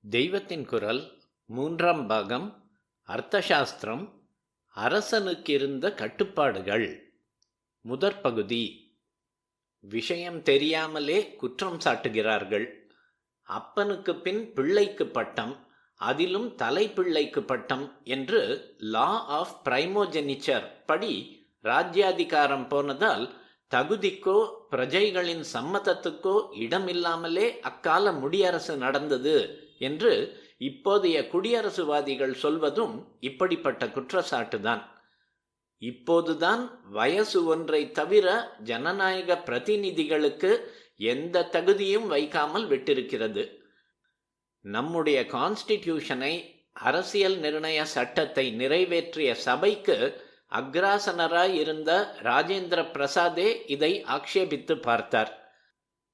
தெய்வத்தின் குரல் மூன்றாம் பாகம். அர்த்தசாஸ்திரம். அரசனுக்கிருந்த கட்டுப்பாடுகள். முதற் பகுதி. விஷயம் தெரியாமலே குற்றம் சாட்டுகிறார்கள். அப்பனுக்கு பின் பிள்ளைக்கு பட்டம், அதிலும் தலைப்பிள்ளைக்கு பட்டம் என்று லா ஆஃப் பிரைமோஜெனிச்சர் படி ராஜ்யாதிகாரம் போனதால் தகுதிக்கோ பிரஜைகளின் சம்மதத்துக்கோ இடமில்லாமலே அக்கால முடியரசு நடந்தது என்று இப்போதைய குடியரசுவாதிகள் சொல்வதும் இப்படிப்பட்ட குற்றச்சாட்டுதான். இப்போதுதான் வயசு ஒன்றை தவிர ஜனநாயக பிரதிநிதிகளுக்கு எந்த தகுதியும் வைக்காமல் விட்டிருக்கிறது. நம்முடைய கான்ஸ்டிடியூஷனை, அரசியல் நிர்ணய சட்டத்தை நிறைவேற்றிய சபைக்கு அக்ராசனராய் இருந்த ராஜேந்திர பிரசாதே இதை ஆக்ஷேபித்து பார்த்தார்.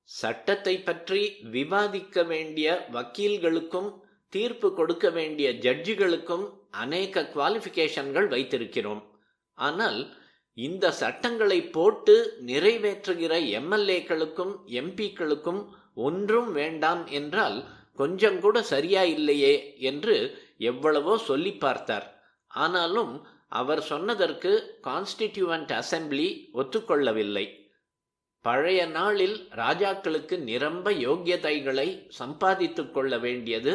சட்டத்தை பற்றி விவாதிக்க வேண்டிய வக்கீல்களுக்கும் தீர்ப்பு கொடுக்க வேண்டிய ஜட்ஜிகளுக்கும் அநேக குவாலிஃபிகேஷன்கள் வைத்திருக்கிறோம். ஆனால் இந்த சட்டங்களை போட்டு நிறைவேற்றுகிற எம்எல்ஏக்களுக்கும் எம்பிக்களுக்கும் ஒன்றும் வேண்டாம் என்றால் கொஞ்சம் கூட சரியா இல்லையே என்று எவ்வளவோ சொல்லி பார்த்தார். ஆனாலும் அவர் சொன்னதற்கு கான்ஸ்டிடியூவன்ட் அசெம்பிளி ஒத்துக்கொள்ளவில்லை. பழைய நாளில் ராஜாக்களுக்கு நிரம்ப யோக்கியதைகளை சம்பாதித்து கொள்ள வேண்டியது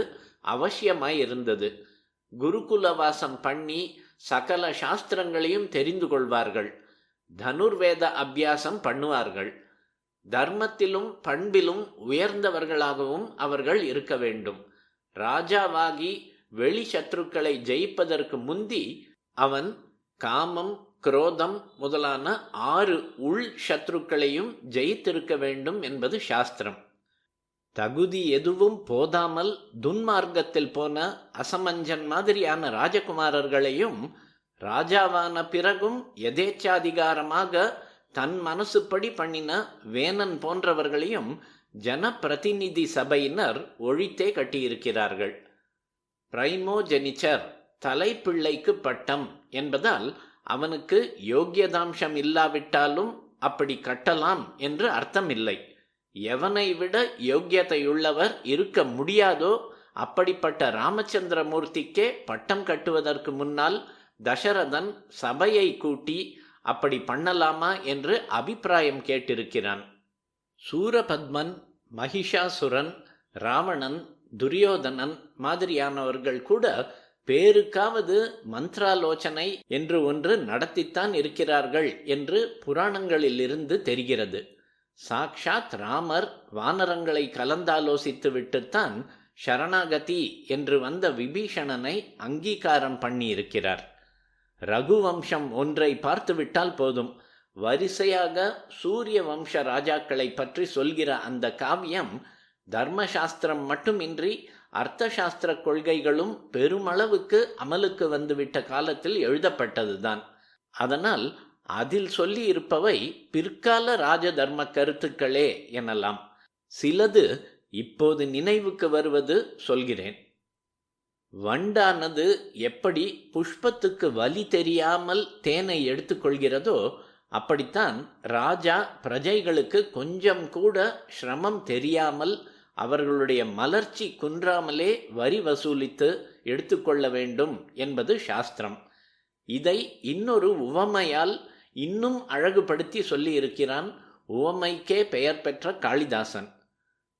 அவசியமாயிருந்தது. குருகுலவாசம் பண்ணி சகல சாஸ்திரங்களையும் தெரிந்து கொள்வார்கள். தனுர்வேத அபியாசம் பண்ணுவார்கள். தர்மத்திலும் பண்பிலும் உயர்ந்தவர்களாகவும் அவர்கள் இருக்க வேண்டும். ராஜாவாகி வெளி சத்ருக்களை ஜெயிப்பதற்கு முந்தி அவன் காமம், குரோதம் முதலான 6 உள் சத்ருக்களையும் ஜெயித்திருக்க வேண்டும் என்பது சாஸ்திரம். தகுதி எதுவும் போதாமல் துன்மார்க்கத்தில் போன அசமஞ்சன் மாதிரியான ராஜகுமாரர்களையும், ராஜாவான பிறகும் எதேச்சாதிகாரமாக தன் மனசுப்படி பண்ணின வேணன் போன்றவர்களையும் ஜனப்பிரதிநிதி சபையினர் ஒழித்தே கட்டியிருக்கிறார்கள். பிரைமோஜெனிச்சர், தலைப்பிள்ளைக்கு பட்டம் என்பதால் அவனுக்கு யோக்கியதாம்சம் இல்லாவிட்டாலும் அப்படி கட்டலாம் என்று அர்த்தம் இல்லை. எவனை விட யோக்கியதையுள்ளவர் இருக்க முடியாதோ அப்படிப்பட்ட ராமச்சந்திரமூர்த்திக்கே பட்டம் கட்டுவதற்கு முன்னால் தசரதன் சபையை கூட்டி அப்படி பண்ணலாமா என்று அபிப்பிராயம் கேட்டிருக்கிறான். சூரபத்மன், மகிஷாசுரன், ராவணன், துரியோதனன் மாதிரியானவர்கள் கூட பேருக்காவது மந்திராலோசனை என்று ஒன்று நடத்தித்தான் இருக்கிறார்கள் என்று புராணங்களிலிருந்து தெரிகிறது. சாக்ஷாத் ராமர் வானரங்களை கலந்தாலோசித்து விட்டுத்தான் சரணாகதி என்று வந்த விபீஷணனை அங்கீகாரம் பண்ணியிருக்கிறார். ரகுவம்சம் ஒன்றை பார்த்துவிட்டால் போதும், வரிசையாக சூரிய வம்ச ராஜாக்களை பற்றி சொல்கிற அந்த காவியம் தர்மசாஸ்திரம் மட்டுமின்றி அர்த்தசாஸ்திர கொள்கைகளும் பெருமளவுக்கு அமலுக்கு வந்துவிட்ட காலத்தில் எழுதப்பட்டதுதான். அதனால் அதில் சொல்லி இருப்பவை பிற்கால ராஜ தர்ம கருத்துக்களே எனலாம். சிலது இப்போது நினைவுக்கு வருவது சொல்கிறேன். வண்டானது எப்படி புஷ்பத்துக்கு வலி தெரியாமல் தேனை எடுத்துக்கொள்கிறதோ அப்படித்தான் ராஜா பிரஜைகளுக்கு கொஞ்சம் கூட சிரமம் தெரியாமல் அவர்களுடைய மலர்ச்சி குன்றாமலே வரி வசூலித்து எடுத்துக்கொள்ள வேண்டும் என்பது சாஸ்திரம். இதை இன்னொரு உவமையால் இன்னும் அழகுபடுத்தி சொல்லி இருக்கிறான் உவமைக்கே பெயர் பெற்ற காளிதாசன்.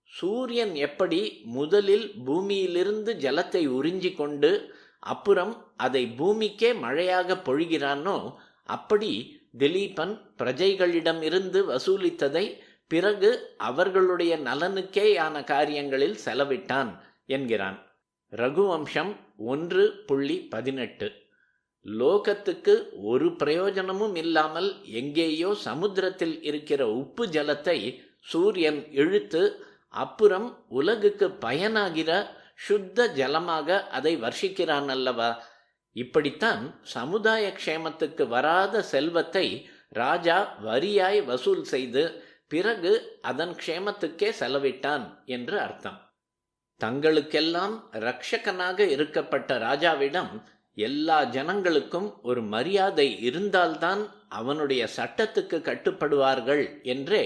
சூரியன் எப்படி முதலில் பூமியிலிருந்து ஜலத்தை உறிஞ்சி கொண்டு அப்புறம் அதை பூமிக்கே மழையாக பொழிகிறானோ அப்படி திலீபன் பிரஜைகளிடம் இருந்து வசூலித்ததை பிறகு அவர்களுடைய நலனுக்கேயான காரியங்களில் செலவிட்டான் என்கிறான். ரகுவம்சம் 1:18. லோகத்துக்கு ஒரு பிரயோஜனமும் இல்லாமல் எங்கேயோ சமுத்திரத்தில் இருக்கிற உப்பு ஜலத்தை சூரியன் இழுத்து அப்புறம் உலகுக்கு பயனாகிற சுத்த ஜலமாக அதை வர்ஷிக்கிறான் அல்லவா? இப்படித்தான் சமுதாய க்ஷேமத்துக்கு வராத செல்வத்தை ராஜா வரியாய் வசூல் செய்து பிறகு அதன் க்ஷேமத்துக்கே செலவிட்டான் என்று அர்த்தம். தங்களுக்கெல்லாம் இரட்சகனாக இருக்கப்பட்ட ராஜாவிடம் எல்லா ஜனங்களுக்கும் ஒரு மரியாதை இருந்தால்தான் அவனுடைய சட்டத்துக்கு கட்டுப்படுவார்கள் என்றே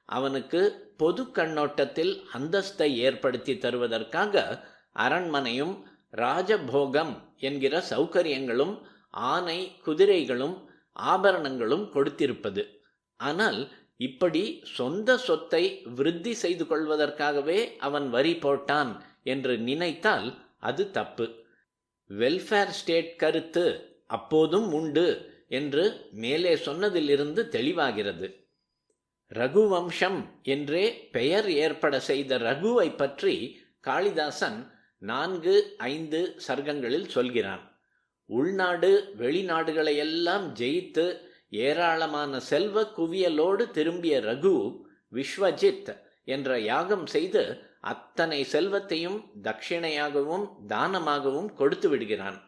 அவனுக்கு பொது கண்ணோட்டத்தில் அந்தஸ்தை ஏற்படுத்தி தருவதற்காக அரண்மனையும் ராஜபோகம் என்கிற சௌகரியங்களும் ஆனை குதிரைகளும் ஆபரணங்களும் கொடுத்திருப்பது. ஆனால் இப்படி சொந்த சொத்தை விருத்தி செய்து கொள்வதற்காகவே அவன் வரி போட்டான் என்று நினைத்தால் அது தப்பு. வெல்ஃபேர் ஸ்டேட் கருத்து அப்போதும் உண்டு என்று மேலே சொன்னதிலிருந்து தெளிவாகிறது. ரகுவம்சம் என்றே பெயர் ஏற்பட செய்த ரகுவை பற்றி காளிதாசன் 4-5 சர்க்கங்களில் சொல்கிறான். உள்நாடு வெளிநாடுகளையெல்லாம் ஜெயித்து ஏராளமான செல்வ குவியலோடு திரும்பிய ரகு விஸ்வஜித் என்ற யாகம் செய்து அத்தனை செல்வத்தையும் தட்சிணையாகவும் தானமாகவும் கொடுத்து விடுகிறான்.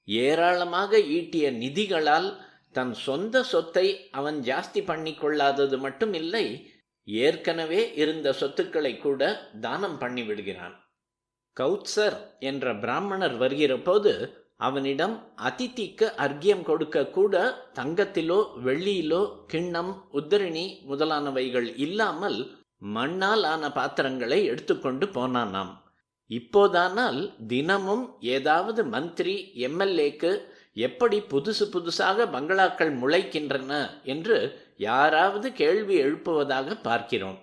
ஏராளமாக ஈட்டிய நிதிகளால் தன் சொந்த சொத்தை அவன் ஜாஸ்தி பண்ணி கொள்ளாதது மட்டும் இல்லை, ஏற்கனவே இருந்த சொத்துக்களை கூட தானம் பண்ணி விடுகிறான். கௌத்சர் என்ற பிராமணர் வருகிற போது அவனிடம் அதிதிக்கு அர்க்கியம் கொடுக்க கூட தங்கத்திலோ வெள்ளியிலோ கிண்ணம் உத்தரணி முதலானவைகள் இல்லாமல் மண்ணால் ஆன பாத்திரங்களை எடுத்துக்கொண்டு போனானாம். இப்போதானால் தினமும் ஏதாவது மந்திரி எம்எல்ஏக்கு எப்படி புதுசு புதுசாக பங்களாக்கள் முளைக்கின்றன என்று யாராவது கேள்வி எழுப்புவதாக பார்க்கிறோம்.